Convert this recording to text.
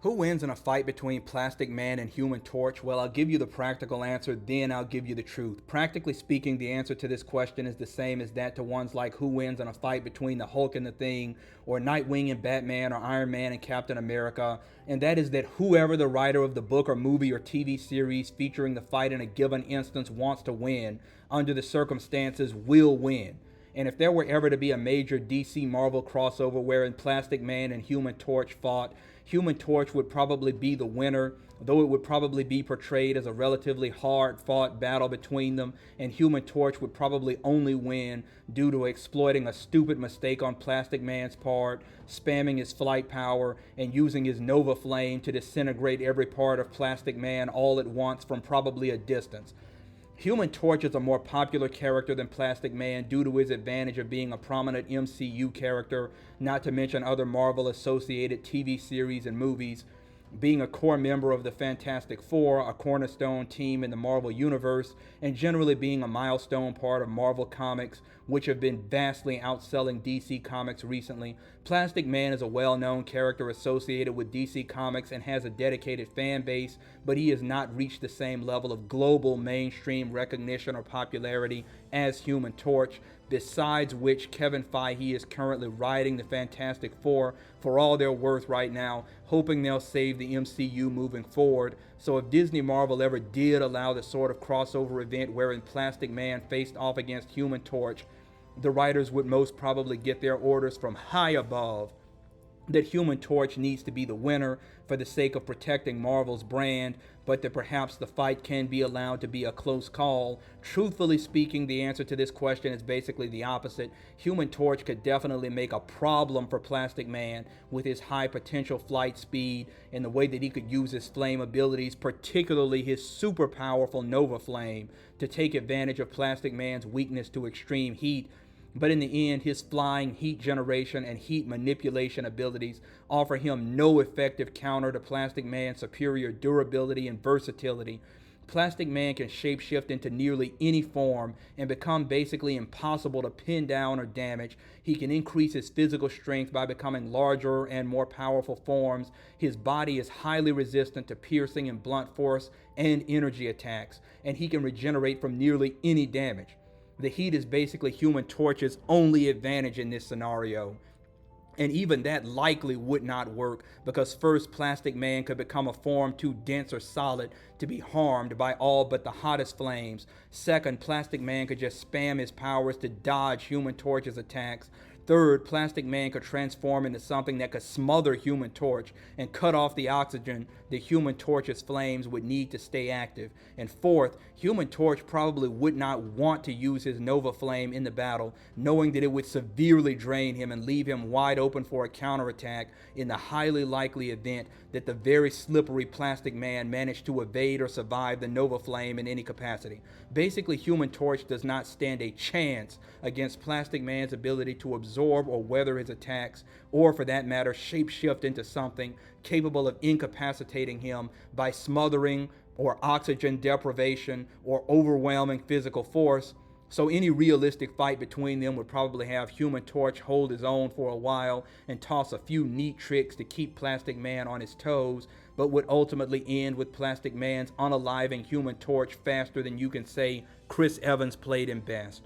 Who wins in a fight between Plastic Man and Human Torch? Well, I'll give you the practical answer, then I'll give you the truth. Practically speaking, the answer to this question is the same as that to ones like who wins in a fight between the Hulk and the Thing, or Nightwing and Batman, or Iron Man and Captain America, and that is that whoever the writer of the book or movie or TV series featuring the fight in a given instance wants to win, under the circumstances, will win. And if there were ever to be a major DC Marvel crossover wherein Plastic Man and Human Torch fought, Human Torch would probably be the winner, though it would probably be portrayed as a relatively hard fought battle between them, and Human Torch would probably only win due to exploiting a stupid mistake on Plastic Man's part, spamming his flight power, and using his Nova Flame to disintegrate every part of Plastic Man all at once from probably a distance. Human Torch is a more popular character than Plastic Man due to his advantage of being a prominent MCU character, not to mention other Marvel associated TV series and movies, being a core member of the Fantastic Four, a cornerstone team in the Marvel Universe, and generally being a milestone part of Marvel Comics, which have been vastly outselling DC Comics recently. Plastic Man is a well-known character associated with DC Comics and has a dedicated fan base, but he has not reached the same level of global mainstream recognition or popularity as Human Torch, besides which Kevin Feige is currently writing the Fantastic Four for all they're worth right now, hoping they'll save the MCU moving forward. So if Disney Marvel ever did allow the sort of crossover event wherein Plastic Man faced off against Human Torch, the writers would most probably get their orders from high above that Human Torch needs to be the winner for the sake of protecting Marvel's brand, but that perhaps the fight can be allowed to be a close call. Truthfully speaking, the answer to this question is basically the opposite. Human Torch could definitely make a problem for Plastic Man with his high potential flight speed and the way that he could use his flame abilities, particularly his super powerful Nova Flame, to take advantage of Plastic Man's weakness to extreme heat. But in the end, his flying, heat generation, and heat manipulation abilities offer him no effective counter to Plastic Man's superior durability and versatility. Plastic Man can shapeshift into nearly any form and become basically impossible to pin down or damage. He can increase his physical strength by becoming larger and more powerful forms. His body is highly resistant to piercing and blunt force and energy attacks, and he can regenerate from nearly any damage. The heat is basically Human Torch's only advantage in this scenario. And even that likely would not work because first, Plastic Man could become a form too dense or solid to be harmed by all but the hottest flames. Second, Plastic Man could just spam his powers to dodge Human Torch's attacks. Third, Plastic Man could transform into something that could smother Human Torch and cut off the oxygen that Human Torch's flames would need to stay active. And fourth, Human Torch probably would not want to use his Nova Flame in the battle, knowing that it would severely drain him and leave him wide open for a counterattack in the highly likely event that the very slippery Plastic Man managed to evade or survive the Nova Flame in any capacity. Basically, Human Torch does not stand a chance against Plastic Man's ability to absorb or weather his attacks, or for that matter, shapeshift into something capable of incapacitating him by smothering or oxygen deprivation or overwhelming physical force. So any realistic fight between them would probably have Human Torch hold his own for a while and toss a few neat tricks to keep Plastic Man on his toes, but would ultimately end with Plastic Man's unaliving Human Torch faster than you can say Chris Evans played him best.